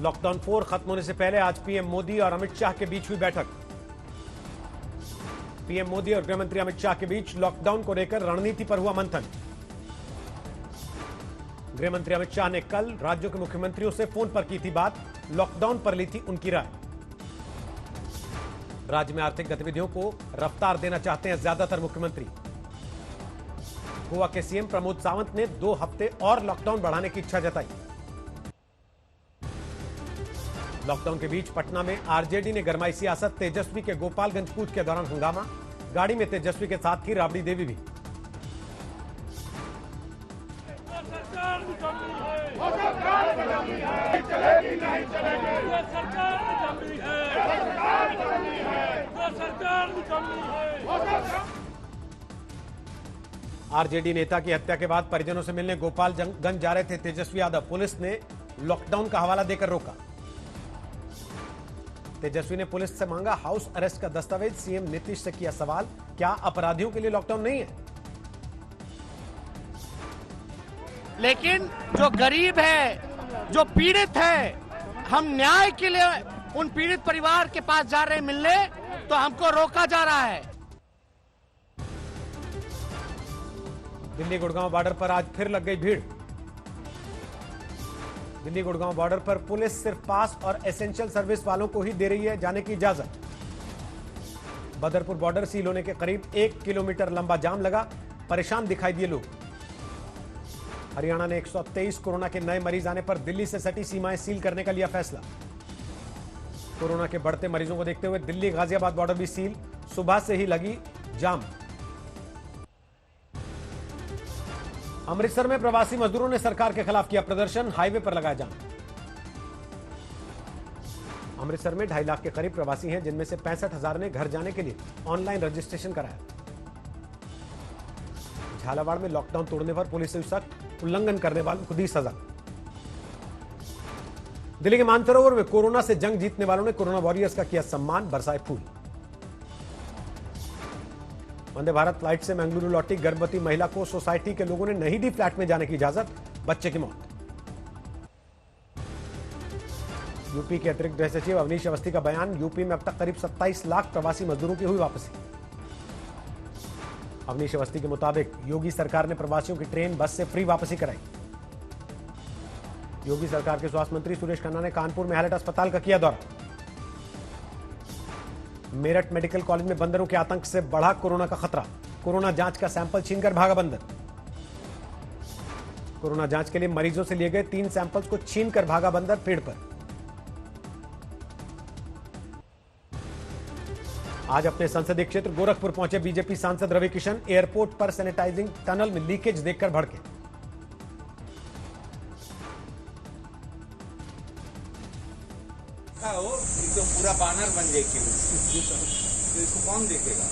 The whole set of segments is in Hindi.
लॉकडाउन 4 खत्म होने से पहले आज पीएम मोदी और अमित शाह के बीच हुई बैठक। पीएम मोदी और गृहमंत्री अमित शाह के बीच लॉकडाउन को लेकर रणनीति पर हुआ मंथन। गृहमंत्री अमित शाह ने कल राज्यों के मुख्यमंत्रियों से फोन पर की थी बात, लॉकडाउन पर ली थी उनकी राय। राज्य में आर्थिक गतिविधियों को रफ्तार देना चाहते हैं ज्यादातर मुख्यमंत्री। गोवा के सीएम प्रमोद सावंत ने 2 हफ्ते और लॉकडाउन बढ़ाने की इच्छा जताई। लॉकडाउन के बीच पटना में आरजेडी ने गरमाई सियासत, तेजस्वी के गोपालगंज कूच के दौरान हंगामा। गाड़ी में तेजस्वी के साथ थी राबड़ी देवी भी। आरजेडी नेता की हत्या के बाद परिजनों से मिलने गोपालगंज जा रहे थे तेजस्वी यादव। पुलिस ने लॉकडाउन का हवाला देकर रोका। तेजस्वी ने पुलिस से मांगा हाउस अरेस्ट का दस्तावेज। सीएम नीतीश से किया सवाल, क्या अपराधियों के लिए लॉकडाउन नहीं है? लेकिन जो गरीब है, जो पीड़ित है, हम न्याय के लिए उन पीड़ित परिवार के पास जा रहे हैं मिलने, तो हमको रोका जा रहा है। दिल्ली गुड़गांव बॉर्डर पर आज फिर लग गई भीड़। दिल्ली गुड़गांव बॉर्डर पर पुलिस सिर्फ पास और एसेंशियल सर्विस वालों को ही दे रही है जाने की इजाजत। बदरपुर बॉर्डर सील होने के करीब 1 किलोमीटर लंबा जाम लगा, परेशान दिखाई दिए लोग। हरियाणा ने 123 कोरोना के नए मरीज आने पर दिल्ली से सटी सीमाएं सील करने का लिया फैसला। कोरोना के बढ़ते मरीजों को देखते हुए दिल्ली गाजियाबाद बॉर्डर भी सील, सुबह से ही लगी जाम। अमृतसर में प्रवासी मजदूरों ने सरकार के खिलाफ किया प्रदर्शन, हाईवे पर लगाया जाम। अमृतसर में 2.5 लाख के करीब प्रवासी हैं, जिनमें से 65,000 ने घर जाने के लिए ऑनलाइन रजिस्ट्रेशन कराया। झालावाड़ में लॉकडाउन तोड़ने पर पुलिस से सख्त, उल्लंघन करने वालों को दी सजा। दिल्ली के मानसरोवर में कोरोना से जंग जीतने वालों ने कोरोना वॉरियर्स का किया सम्मान, बरसाए फूल। वंदे भारत फ्लाइट से मंगलुरु लौटी गर्भवती महिला को सोसाइटी के लोगों ने नहीं दी फ्लैट में जाने की इजाजत, बच्चे की मौत। यूपी के अतिरिक्त गृह सचिव अवनीश अवस्थी का बयान, यूपी में अब तक करीब 27 लाख प्रवासी मजदूरों की हुई वापसी। अवनीश अवस्थी के मुताबिक योगी सरकार ने प्रवासियों की ट्रेन बस से फ्री वापसी कराई। योगी सरकार के स्वास्थ्य मंत्री सुरेश खन्ना ने कानपुर में हैलेट अस्पताल का किया दौरा। मेरठ मेडिकल कॉलेज में बंदरों के आतंक से बढ़ा कोरोना का खतरा, कोरोना जांच का सैंपल छीनकर भागा बंदर। कोरोना जांच के लिए मरीजों से लिए गए 3 सैंपल्स को छीनकर भागा बंदर पेड़ पर। आज अपने संसदीय क्षेत्र गोरखपुर पहुंचे बीजेपी सांसद रवि किशन, एयरपोर्ट पर सैनिटाइजिंग टनल में लीकेज देखकर भड़के। तो पूरा बैनर बन जाएगी, तो इसको कौन देखेगा?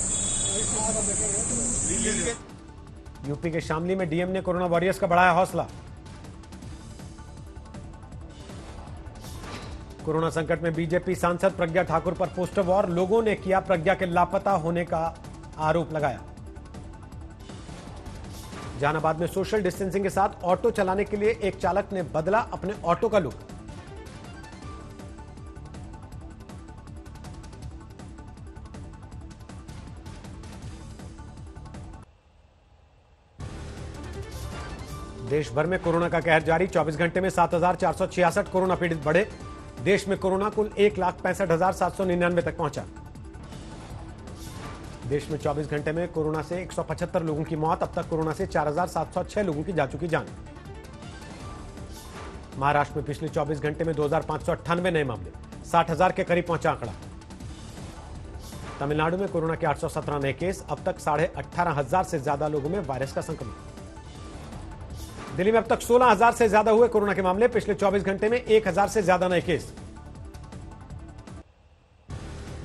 यूपी के शामली में डीएम ने कोरोना वॉरियर्स का बढ़ाया हौसला। कोरोना संकट में बीजेपी सांसद प्रज्ञा ठाकुर पर पोस्टर वॉर, लोगों ने किया प्रज्ञा के लापता होने का आरोप लगाया। जहानाबाद में सोशल डिस्टेंसिंग के साथ ऑटो चलाने के लिए एक चालक ने बदला अपने ऑटो का लुक। देश भर में कोरोना का कहर जारी, 24 घंटे में 7,466 कोरोना पीड़ित बढ़े। देश में कोरोना कुल 1,65,799 तक पहुंचा। देश में 24 घंटे में कोरोना से 175 लोगों की मौत, अब तक कोरोना से 4,706 लोगों की जा चुकी जान। महाराष्ट्र में पिछले 24 घंटे में 2,598 नए मामले, 60,000 के करीब पहुंचा आंकड़ा। तमिलनाडु में कोरोना के 817 नए केस, अब तक 18,500 से ज्यादा लोगों में वायरस का संक्रमण। दिल्ली में अब तक 16,000 से ज्यादा हुए कोरोना के मामले, पिछले 24 घंटे में 1,000 से ज्यादा नए केस।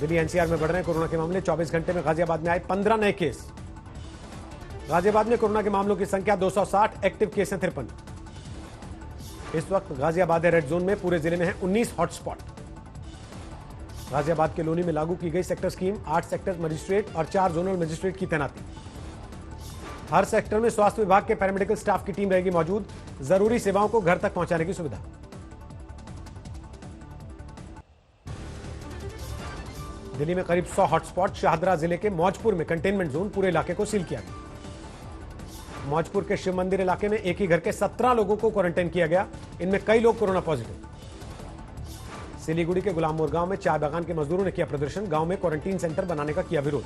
दिल्ली एनसीआर में बढ़ रहे कोरोना के मामले, 24 घंटे में गाजियाबाद में आए 15 नए केस। गाजियाबाद में कोरोना के मामलों की संख्या 260, एक्टिव केस हैं 53। इस वक्त गाजियाबाद रेड जोन में, पूरे जिले में है 19 हॉटस्पॉट। गाजियाबाद के लोनी में लागू की गई सेक्टर स्कीम, 8 सेक्टर मजिस्ट्रेट और 4 जोनल मजिस्ट्रेट की तैनाती। हर सेक्टर में स्वास्थ्य विभाग के पैरामेडिकल स्टाफ की टीम रहेगी मौजूद, जरूरी सेवाओं को घर तक पहुंचाने की सुविधा। दिल्ली में करीब 100 हॉटस्पॉट। शाहदरा जिले के मौजपुर में कंटेनमेंट जोन, पूरे इलाके को सील किया गया। मौजपुर के शिव मंदिर इलाके में एक ही घर के 17 लोगों को क्वारंटाइन किया गया। इनमें कई लोग कोरोना पॉजिटिव। सिलीगुड़ी के गुलामपुर गांव में चाय बागान के मजदूरों ने किया प्रदर्शन। गांव में क्वारंटीन सेंटर बनाने का किया विरोध।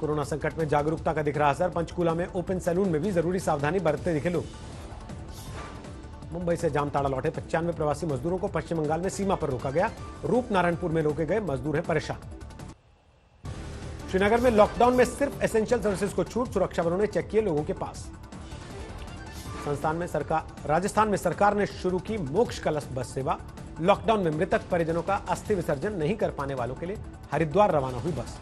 कोरोना संकट में जागरूकता का दिख रहा असर। पंचकूला में ओपन सैलून में भी जरूरी सावधानी बरतते दिखे लोग। मुंबई से जामताड़ा लौटे 95 प्रवासी मजदूरों को पश्चिम बंगाल में सीमा पर रोका गया। रूपनारायणपुर में रोके गए मजदूर हैं परेशान। श्रीनगर में लॉकडाउन में सिर्फ एसेंशियल सर्विसेज को छूट। सुरक्षा बलों ने चेक किए लोगों के पास। राजस्थान में सरकार ने शुरू की मोक्ष कलश बस सेवा। लॉकडाउन में मृतक परिजनों का अस्थि विसर्जन नहीं कर पाने वालों के लिए हरिद्वार रवाना हुई बस।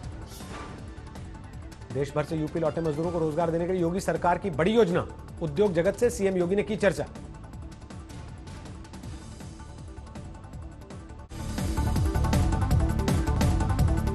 देश भर से यूपी लौटे मजदूरों को रोजगार देने के लिए योगी सरकार की बड़ी योजना। उद्योग जगत से सीएम योगी ने की चर्चा।